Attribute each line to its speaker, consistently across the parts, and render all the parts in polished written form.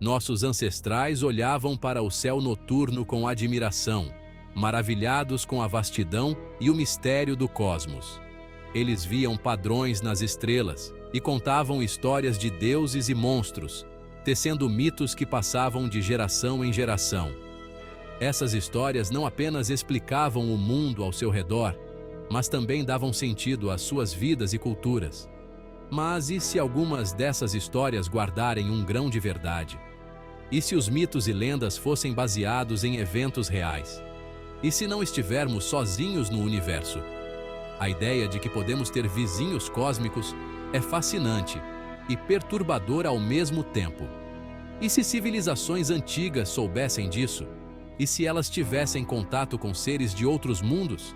Speaker 1: Nossos ancestrais olhavam para o céu noturno com admiração, maravilhados com a vastidão e o mistério do cosmos. Eles viam padrões nas estrelas e contavam histórias de deuses e monstros, tecendo mitos que passavam de geração em geração. Essas histórias não apenas explicavam o mundo ao seu redor, mas também davam sentido às suas vidas e culturas. Mas e se algumas dessas histórias guardarem um grão de verdade? E se os mitos e lendas fossem baseados em eventos reais? E se não estivermos sozinhos no universo? A ideia de que podemos ter vizinhos cósmicos é fascinante e perturbadora ao mesmo tempo. E se civilizações antigas soubessem disso? E se elas tivessem contato com seres de outros mundos?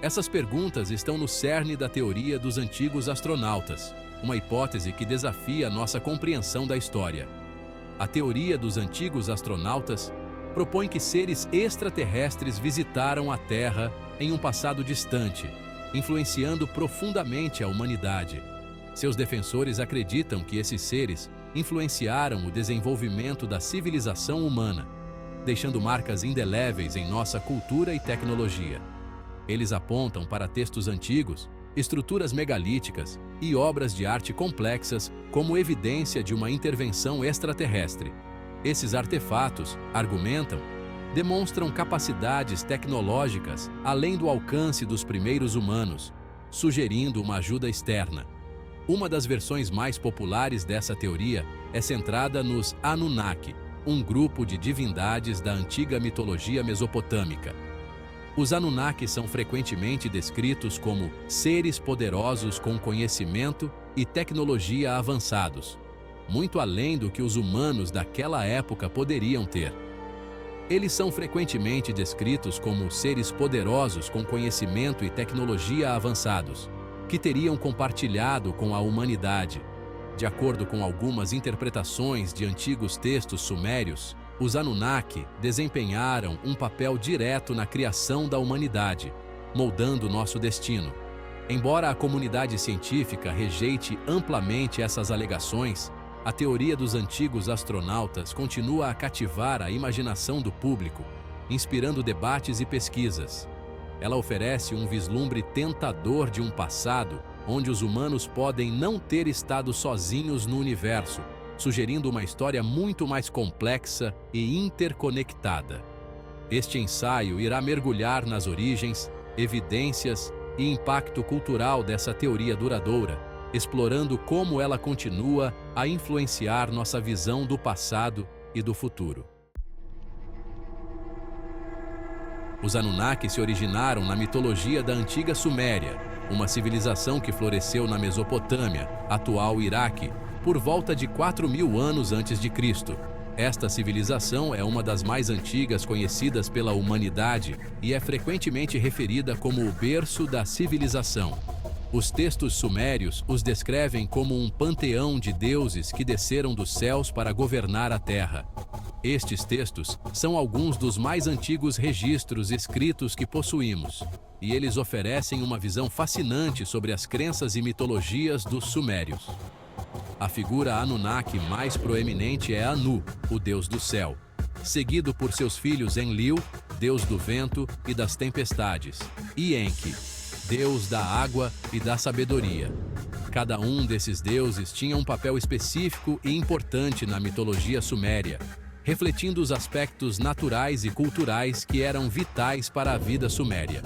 Speaker 1: Essas perguntas estão no cerne da teoria dos antigos astronautas, uma hipótese que desafia nossa compreensão da história. A teoria dos antigos astronautas propõe que seres extraterrestres visitaram a Terra em um passado distante, influenciando profundamente a humanidade. Seus defensores acreditam que esses seres influenciaram o desenvolvimento da civilização humana, deixando marcas indeléveis em nossa cultura e tecnologia. Eles apontam para textos antigos, estruturas megalíticas e obras de arte complexas como evidência de uma intervenção extraterrestre. Esses artefatos, argumentam, demonstram capacidades tecnológicas além do alcance dos primeiros humanos, sugerindo uma ajuda externa. Uma das versões mais populares dessa teoria é centrada nos Anunnaki, um grupo de divindades da antiga mitologia mesopotâmica. Os Anunnaki são frequentemente descritos como seres poderosos com conhecimento e tecnologia avançados, muito além do que os humanos daquela época poderiam ter. Eles são frequentemente descritos como seres poderosos com conhecimento e tecnologia avançados, que teriam compartilhado com a humanidade. De acordo com algumas interpretações de antigos textos sumérios, os Anunnaki desempenharam um papel direto na criação da humanidade, moldando nosso destino. Embora a comunidade científica rejeite amplamente essas alegações, a teoria dos antigos astronautas continua a cativar a imaginação do público, inspirando debates e pesquisas. Ela oferece um vislumbre tentador de um passado onde os humanos podem não ter estado sozinhos no universo, sugerindo uma história muito mais complexa e interconectada. Este ensaio irá mergulhar nas origens, evidências e impacto cultural dessa teoria duradoura, explorando como ela continua a influenciar nossa visão do passado e do futuro. Os Anunnaki se originaram na mitologia da antiga Suméria, uma civilização que floresceu na Mesopotâmia, atual Iraque, por volta de 4.000 anos antes de Cristo. Esta civilização é uma das mais antigas conhecidas pela humanidade e é frequentemente referida como o berço da civilização. Os textos sumérios os descrevem como um panteão de deuses que desceram dos céus para governar a terra. Estes textos são alguns dos mais antigos registros escritos que possuímos, e eles oferecem uma visão fascinante sobre as crenças e mitologias dos sumérios. A figura Anunnaki mais proeminente é Anu, o deus do céu, seguido por seus filhos Enlil, deus do vento e das tempestades, e Enki, deus da água e da sabedoria. Cada um desses deuses tinha um papel específico e importante na mitologia suméria, refletindo os aspectos naturais e culturais que eram vitais para a vida suméria.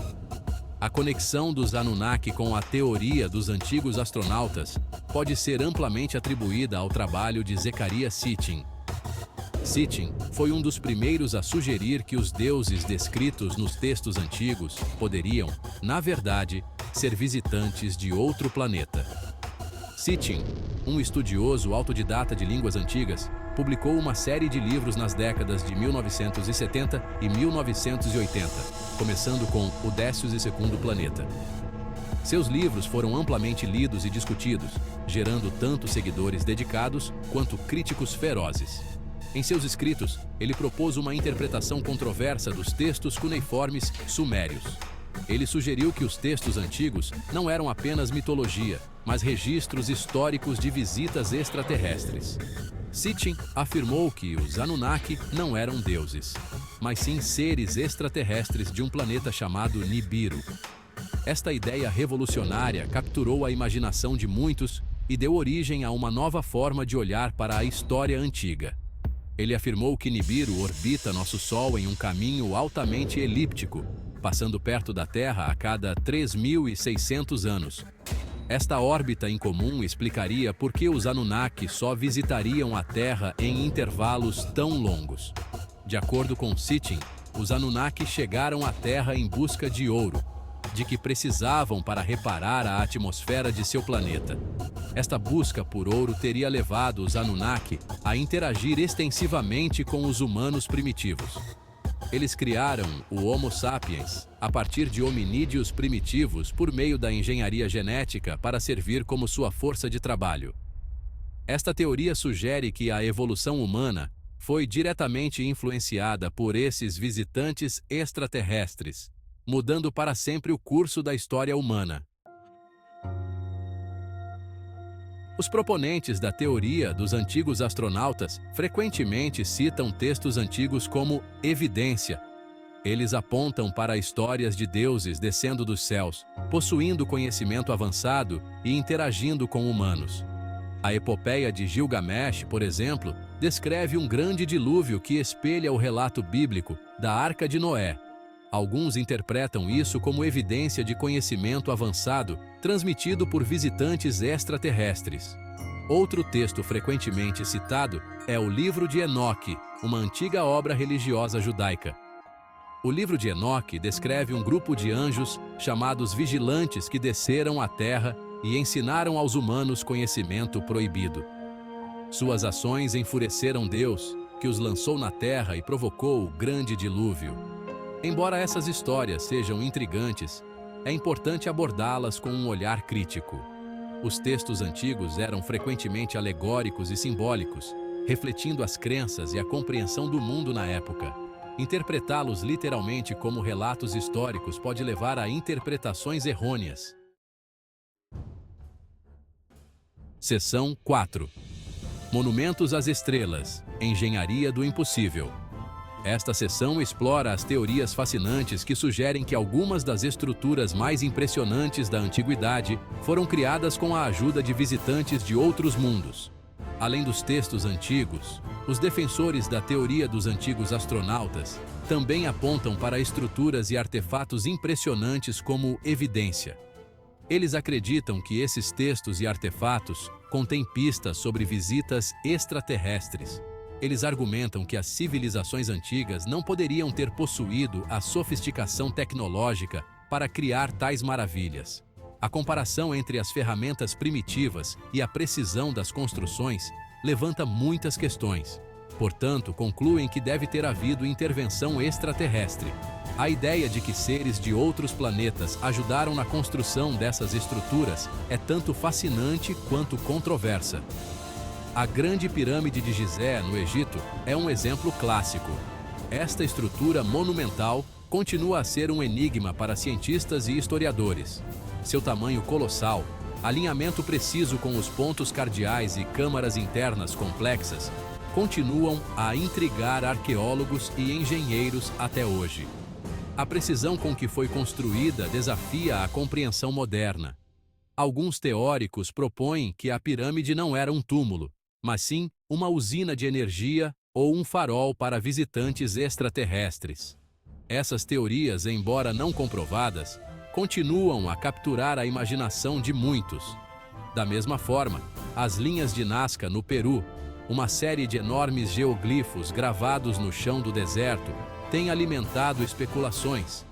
Speaker 1: A conexão dos Anunnaki com a teoria dos antigos astronautas pode ser amplamente atribuída ao trabalho de Zecharia Sitchin. Sitchin foi um dos primeiros a sugerir que os deuses descritos nos textos antigos poderiam, na verdade, ser visitantes de outro planeta. Sitchin, um estudioso autodidata de línguas antigas, publicou uma série de livros nas décadas de 1970 e 1980, começando com O 12º Planeta. Seus livros foram amplamente lidos e discutidos, gerando tanto seguidores dedicados quanto críticos ferozes. Em seus escritos, ele propôs uma interpretação controversa dos textos cuneiformes sumérios. Ele sugeriu que os textos antigos não eram apenas mitologia, mas registros históricos de visitas extraterrestres. Sitchin afirmou que os Anunnaki não eram deuses, mas sim seres extraterrestres de um planeta chamado Nibiru. Esta ideia revolucionária capturou a imaginação de muitos e deu origem a uma nova forma de olhar para a história antiga. Ele afirmou que Nibiru orbita nosso Sol em um caminho altamente elíptico, passando perto da Terra a cada 3.600 anos. Esta órbita incomum explicaria por que os Anunnaki só visitariam a Terra em intervalos tão longos. De acordo com Sitchin, os Anunnaki chegaram à Terra em busca de ouro, de que precisavam para reparar a atmosfera de seu planeta. Esta busca por ouro teria levado os Anunnaki a interagir extensivamente com os humanos primitivos. Eles criaram o Homo sapiens a partir de hominídeos primitivos por meio da engenharia genética para servir como sua força de trabalho. Esta teoria sugere que a evolução humana foi diretamente influenciada por esses visitantes extraterrestres, mudando para sempre o curso da história humana. Os proponentes da teoria dos antigos astronautas frequentemente citam textos antigos como evidência. Eles apontam para histórias de deuses descendo dos céus, possuindo conhecimento avançado e interagindo com humanos. A epopeia de Gilgamesh, por exemplo, descreve um grande dilúvio que espelha o relato bíblico da Arca de Noé. Alguns interpretam isso como evidência de conhecimento avançado transmitido por visitantes extraterrestres. Outro texto frequentemente citado é o Livro de Enoque, uma antiga obra religiosa judaica. O Livro de Enoque descreve um grupo de anjos chamados vigilantes que desceram à terra e ensinaram aos humanos conhecimento proibido. Suas ações enfureceram Deus, que os lançou na terra e provocou o grande dilúvio. Embora essas histórias sejam intrigantes, é importante abordá-las com um olhar crítico. Os textos antigos eram frequentemente alegóricos e simbólicos, refletindo as crenças e a compreensão do mundo na época. Interpretá-los literalmente como relatos históricos pode levar a interpretações errôneas. Seção 4. Monumentos às estrelas. Engenharia do impossível. Esta seção explora as teorias fascinantes que sugerem que algumas das estruturas mais impressionantes da antiguidade foram criadas com a ajuda de visitantes de outros mundos. Além dos textos antigos, os defensores da teoria dos antigos astronautas também apontam para estruturas e artefatos impressionantes como evidência. Eles acreditam que esses textos e artefatos contêm pistas sobre visitas extraterrestres. Eles argumentam que as civilizações antigas não poderiam ter possuído a sofisticação tecnológica para criar tais maravilhas. A comparação entre as ferramentas primitivas e a precisão das construções levanta muitas questões. Portanto, concluem que deve ter havido intervenção extraterrestre. A ideia de que seres de outros planetas ajudaram na construção dessas estruturas é tanto fascinante quanto controversa. A Grande Pirâmide de Gizé, no Egito, é um exemplo clássico. Esta estrutura monumental continua a ser um enigma para cientistas e historiadores. Seu tamanho colossal, alinhamento preciso com os pontos cardeais e câmaras internas complexas continuam a intrigar arqueólogos e engenheiros até hoje. A precisão com que foi construída desafia a compreensão moderna. Alguns teóricos propõem que a pirâmide não era um túmulo, mas sim uma usina de energia ou um farol para visitantes extraterrestres. Essas teorias, embora não comprovadas, continuam a capturar a imaginação de muitos. Da mesma forma, as linhas de Nazca, no Peru, uma série de enormes geoglifos gravados no chão do deserto, tem alimentado especulações.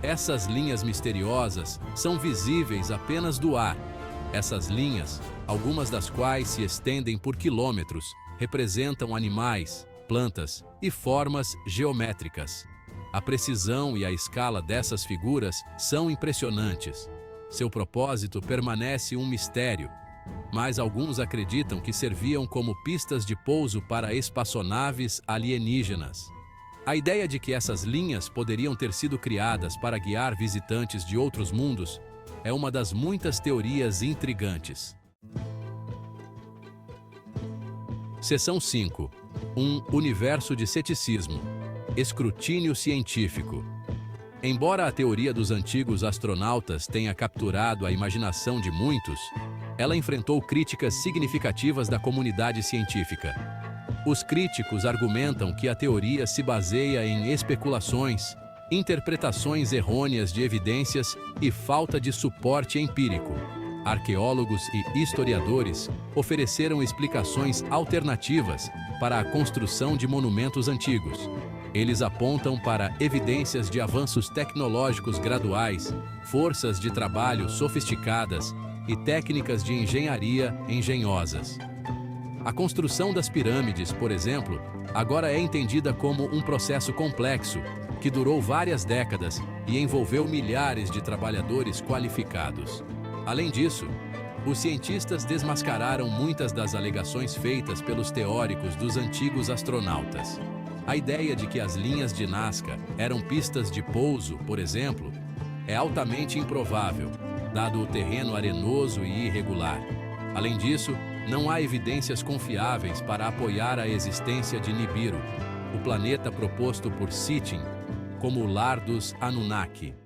Speaker 1: Essas linhas misteriosas são visíveis apenas do ar. Essas linhas, algumas das quais se estendem por quilômetros, representam animais, plantas e formas geométricas. A precisão e a escala dessas figuras são impressionantes. Seu propósito permanece um mistério, mas alguns acreditam que serviam como pistas de pouso para espaçonaves alienígenas. A ideia de que essas linhas poderiam ter sido criadas para guiar visitantes de outros mundos é uma das muitas teorias intrigantes. Seção 5. Um universo de ceticismo. Escrutínio científico. Embora a teoria dos antigos astronautas tenha capturado a imaginação de muitos, ela enfrentou críticas significativas da comunidade científica. Os críticos argumentam que a teoria se baseia em especulações, interpretações errôneas de evidências e falta de suporte empírico. Arqueólogos e historiadores ofereceram explicações alternativas para a construção de monumentos antigos. Eles apontam para evidências de avanços tecnológicos graduais, forças de trabalho sofisticadas e técnicas de engenharia engenhosas. A construção das pirâmides, por exemplo, agora é entendida como um processo complexo, que durou várias décadas e envolveu milhares de trabalhadores qualificados. Além disso, os cientistas desmascararam muitas das alegações feitas pelos teóricos dos antigos astronautas. A ideia de que as linhas de Nazca eram pistas de pouso, por exemplo, é altamente improvável, dado o terreno arenoso e irregular. Além disso, não há evidências confiáveis para apoiar a existência de Nibiru, o planeta proposto por Sitchin como o lar dos Anunnaki.